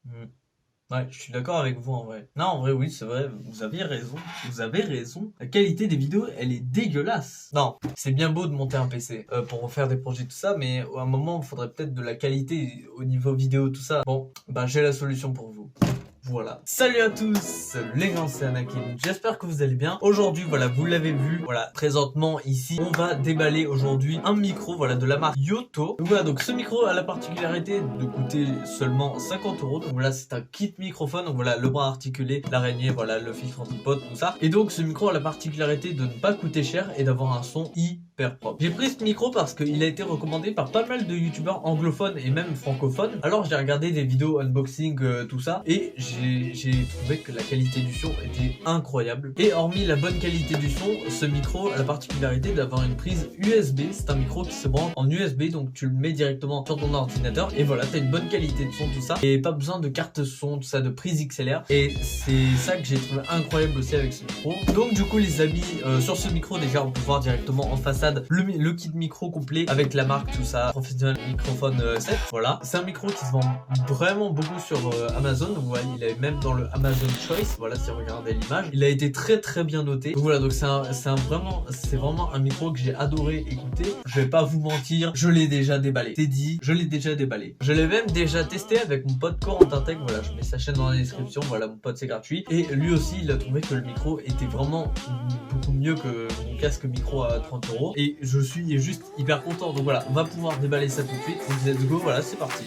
Mm. Ouais, je suis d'accord avec vous en vrai. Non, en vrai, oui, c'est vrai, vous avez raison. Vous avez raison. La qualité des vidéos, elle est dégueulasse. Non, c'est bien beau de monter un PC pour faire des projets, tout ça, mais à un moment, il faudrait peut-être de la qualité au niveau vidéo, tout ça. Bon, bah, j'ai la solution pour vous. Voilà. Salut à tous, les gars, c'est Anakin. J'espère que vous allez bien. Aujourd'hui, voilà, vous l'avez vu, voilà, présentement ici, on va déballer aujourd'hui un micro, voilà, de la marque Yoto. Donc voilà, donc ce micro a la particularité de coûter seulement 50 €. Donc voilà, c'est un kit microphone. Donc voilà, le bras articulé, l'araignée, voilà, le filtre anti-pot, tout ça. Et donc ce micro a la particularité de ne pas coûter cher et d'avoir un son hyper propre. J'ai pris ce micro parce qu'il a été recommandé par pas mal de youtubeurs anglophones et même francophones. Alors j'ai regardé des vidéos unboxing, tout ça, et j'ai trouvé que la qualité du son était incroyable. Et hormis la bonne qualité du son, ce micro a la particularité d'avoir une prise USB. C'est un micro qui se branche en USB, donc tu le mets directement sur ton ordinateur et voilà, t'as une bonne qualité de son, tout ça, et pas besoin de carte son, tout ça, de prise XLR. Et c'est ça que j'ai trouvé incroyable aussi avec ce micro. Donc du coup les amis, sur ce micro déjà on peut voir directement en façade le kit micro complet avec la marque, tout ça, Professional Microphone 7. Voilà, c'est un micro qui se vend vraiment beaucoup sur Amazon. Donc voilà, il est même dans le Amazon Choice. Voilà, si vous regardez l'image, il a été très bien noté. Donc voilà, donc c'est vraiment un micro que j'ai adoré écouter. Je vais pas vous mentir, je l'ai déjà déballé. C'est dit, je l'ai déjà déballé. Je l'ai même déjà testé avec mon pote Corentin Tech. Voilà, je mets sa chaîne dans la description. Voilà, mon pote, c'est gratuit. Et lui aussi, il a trouvé que le micro était vraiment beaucoup mieux que mon casque micro à 30 €. Et je suis juste hyper content. Donc voilà, on va pouvoir déballer ça tout de suite. Donc let's go, voilà, c'est parti.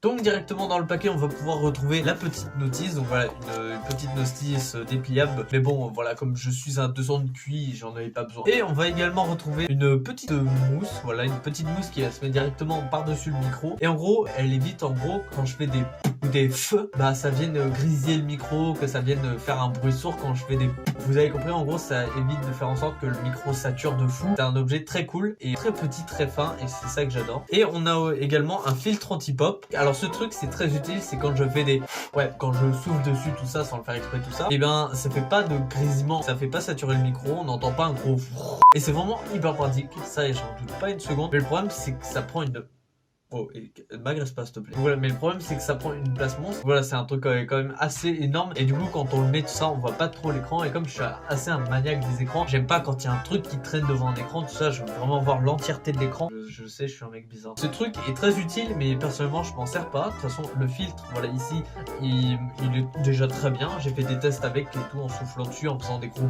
Donc directement dans le paquet on va pouvoir retrouver la petite notice. Donc voilà, une petite notice dépliable. Mais bon voilà, comme je suis un 200 de QI, j'en avais pas besoin. Et on va également retrouver une petite mousse. Voilà, une petite mousse qui va se mettre directement par-dessus le micro. Et en gros, elle évite en gros quand je fais des feux, bah ça vienne grisier le micro, que ça vienne faire un bruit sourd quand je fais des... Vous avez compris, en gros ça évite de faire en sorte que le micro sature de fou. C'est un objet très cool et très petit, très fin, et c'est ça que j'adore. Et on a également un filtre anti-pop. Alors ce truc c'est très utile, c'est quand je fais des... Ouais, quand je souffle dessus tout ça sans le faire exprès tout ça, et ben ça fait pas de grésillement, ça fait pas saturer le micro, on n'entend pas un gros... Et c'est vraiment hyper pratique, ça et j'en doute pas une seconde. Mais le problème c'est que ça prend une... Oh, et m'agresse pas s'il te plaît. Voilà, mais le problème c'est que ça prend une place monstre. Voilà, c'est un truc quand même assez énorme. Et du coup, quand on le met tout ça, on voit pas trop l'écran. Et comme je suis assez un maniaque des écrans, j'aime pas quand il y a un truc qui traîne devant un écran. Tout ça, je veux vraiment voir l'entièreté de l'écran. Je sais, je suis un mec bizarre. Ce truc est très utile, mais personnellement, je m'en sers pas. De toute façon, le filtre, voilà, ici, il est déjà très bien. J'ai fait des tests avec et tout, en soufflant dessus, en faisant des gros...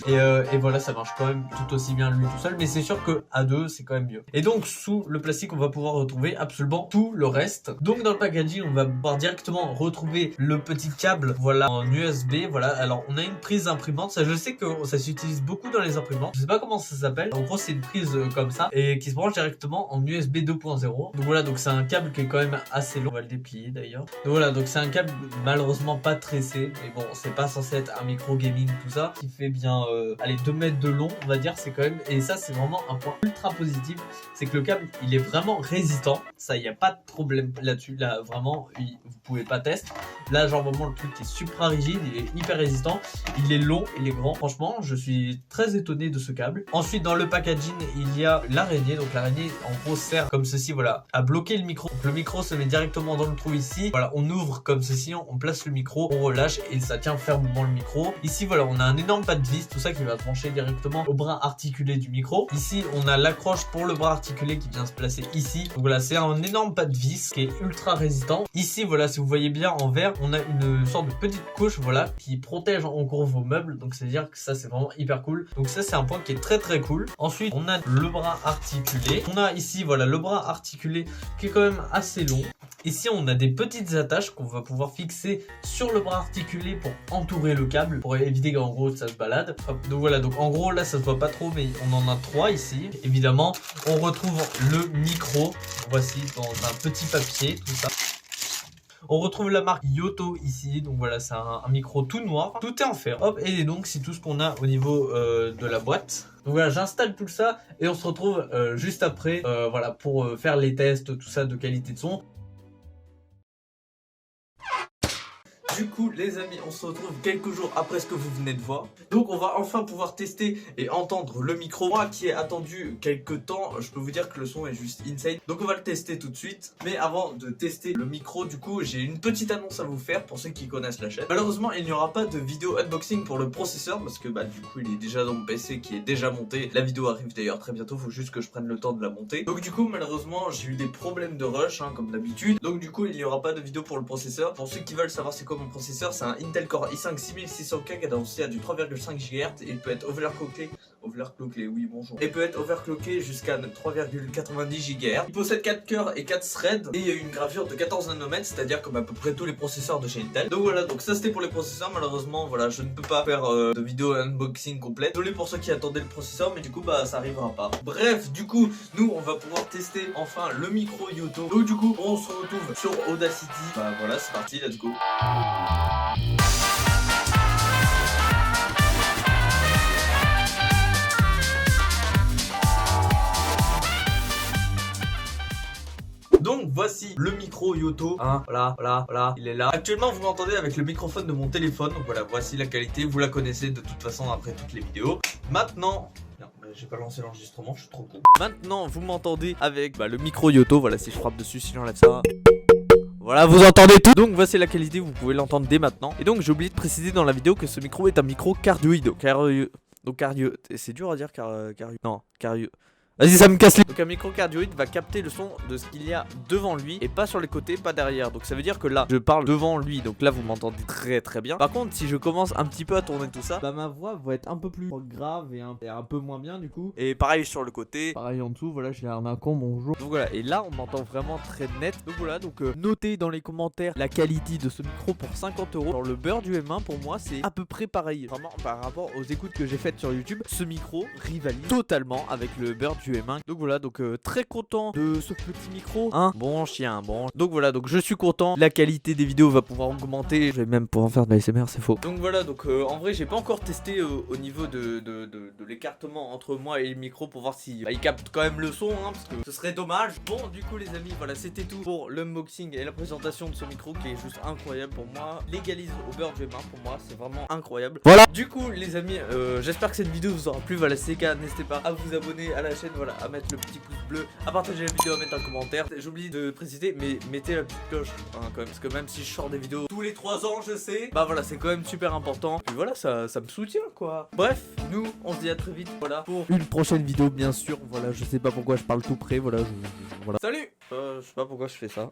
Et voilà, ça marche quand même tout aussi bien lui tout seul. Mais c'est sûr que à deux, c'est quand même mieux. Et donc, sous le plastique, on va pouvoir retrouver absolument tout le reste. Donc dans le packaging on va pouvoir directement retrouver le petit câble, voilà, en USB. Voilà, alors on a une prise imprimante, ça je sais que ça s'utilise beaucoup dans les imprimantes, je sais pas comment ça s'appelle. En gros c'est une prise comme ça et qui se branche directement en USB 2.0. Donc voilà, donc c'est un câble qui est quand même assez long, on va le déplier d'ailleurs. Donc voilà, donc c'est un câble malheureusement pas tressé, mais bon c'est pas censé être un micro gaming tout ça, qui fait bien allez 2 mètres de long on va dire, c'est quand même, et ça c'est vraiment un point ultra positif, c'est que le câble il est vraiment résistant, ça y a pas de problème là-dessus, là vraiment vous pouvez pas tester. Là genre vraiment le truc est super rigide, il est hyper résistant, il est long, il est grand, franchement je suis très étonné de ce câble. Ensuite dans le packaging il y a l'araignée, donc l'araignée en gros sert comme ceci, voilà, à bloquer le micro. Donc le micro se met directement dans le trou ici, voilà, on ouvre comme ceci, on place le micro, on relâche et ça tient fermement le micro. Ici voilà, on a un énorme pas de vis, tout ça qui va brancher directement au bras articulé du micro. Ici on a l'accroche pour le bras articulé qui vient se placer ici, donc voilà, c'est un énorme pas de vis qui est ultra résistant. Ici voilà, si vous voyez bien en vert, on a une sorte de petite couche, voilà, qui protège en gros vos meubles, donc c'est à dire que ça c'est vraiment hyper cool. Donc ça c'est un point qui est très cool. Ensuite on a le bras articulé, on a ici voilà le bras articulé qui est quand même assez long. Ici on a des petites attaches qu'on va pouvoir fixer sur le bras articulé pour entourer le câble, pour éviter qu'en gros ça se balade. Hop, donc voilà, donc en gros là ça se voit pas trop mais on en a 3 ici. Évidemment on retrouve le micro, voici dans un petit papier, tout ça. On retrouve la marque Yoto ici, donc voilà, c'est un micro tout noir, tout est en fer. Hop, et donc c'est tout ce qu'on a au niveau de la boîte. Donc voilà, j'installe tout ça et on se retrouve juste après, voilà, pour faire les tests, tout ça de qualité de son. Du coup les amis, on se retrouve quelques jours après ce que vous venez de voir. Donc on va enfin pouvoir tester et entendre le micro. Moi qui ai attendu quelques temps, je peux vous dire que le son est juste insane. Donc on va le tester tout de suite. Mais avant de tester le micro, du coup j'ai une petite annonce à vous faire pour ceux qui connaissent la chaîne. Malheureusement il n'y aura pas de vidéo unboxing pour le processeur parce que du coup il est déjà dans mon PC qui est déjà monté. La vidéo arrive d'ailleurs très bientôt, faut juste que je prenne le temps de la monter. Donc du coup malheureusement j'ai eu des problèmes de rush comme d'habitude. Donc du coup il n'y aura pas de vidéo pour le processeur. Pour ceux qui veulent savoir c'est quoi mon processeur, c'est un Intel Core i5 6600K cadencé à du 3,5 GHz et il peut être overclocké, oui bonjour, et peut être overclocké jusqu'à 3,90 GHz. Il possède 4 cœurs et 4 threads et il y a une gravure de 14 nanomètres, c'est-à-dire comme à peu près tous les processeurs de chez Intel. Donc voilà, donc ça c'était pour les processeurs. Malheureusement voilà, je ne peux pas faire de vidéo unboxing complète. Désolé pour ceux qui attendaient le processeur, mais du coup ça arrivera pas. Bref, du coup nous on va pouvoir tester enfin le micro Yoto. Donc du coup on se retrouve sur Audacity. Voilà, c'est parti, let's go. Donc voici le micro Yoto, voilà, il est là. Actuellement vous m'entendez avec le microphone de mon téléphone. Donc voilà, voici la qualité, vous la connaissez de toute façon après toutes les vidéos. Maintenant, non, j'ai pas lancé l'enregistrement, je suis trop con. Maintenant vous m'entendez avec le micro Yoto, voilà, si je frappe dessus, si j'enlève ça. Voilà, vous entendez tout. Donc voici la qualité, vous pouvez l'entendre dès maintenant. Et donc j'ai oublié de préciser dans la vidéo que ce micro est un micro cardioïde. Donc c'est dur à dire cardio. Vas-y, ça me casse les... Donc un micro cardioïde va capter le son de ce qu'il y a devant lui et pas sur les côtés, pas derrière. Donc ça veut dire que là, je parle devant lui, donc là vous m'entendez très bien. Par contre, si je commence un petit peu à tourner tout ça, ma voix va être un peu plus grave et un peu moins bien du coup. Et pareil sur le côté, pareil en dessous, voilà, j'ai l'air d'un con, bonjour. Donc voilà, et là on m'entend vraiment très net. Donc voilà, donc notez dans les commentaires la qualité de ce micro pour 50 €. Dans le beurre du M1 pour moi c'est à peu près pareil. Vraiment par rapport aux écoutes que j'ai faites sur YouTube, ce micro rivalise totalement avec le beurre du M1. Donc voilà, donc très content de ce petit micro, bon chien, bon. Donc voilà, donc je suis content, la qualité des vidéos va pouvoir augmenter, je vais même pouvoir faire de l'ASMR, c'est faux. Donc voilà, donc en vrai j'ai pas encore testé au niveau de l'écartement entre moi et le micro pour voir si il capte quand même le son, parce que ce serait dommage. Bon du coup les amis, voilà, c'était tout pour l'unboxing et la présentation de ce micro qui est juste incroyable pour moi. L'égalise au beurre du M1 pour moi, c'est vraiment incroyable. Voilà, du coup les amis, j'espère que cette vidéo vous aura plu. Voilà, c'est le cas, n'hésitez pas à vous abonner à la chaîne, voilà, à mettre le petit pouce bleu, à partager la vidéo, à mettre un commentaire. J'oublie de préciser, mais mettez la petite cloche quand même, parce que même si je sors des vidéos tous les 3 ans, je sais, voilà, c'est quand même super important. Puis voilà, ça me soutient quoi. Bref, nous on se dit à très vite, voilà, pour une prochaine vidéo bien sûr. Voilà, je sais pas pourquoi je parle tout près, voilà, voilà. Salut. Je sais pas pourquoi je fais ça.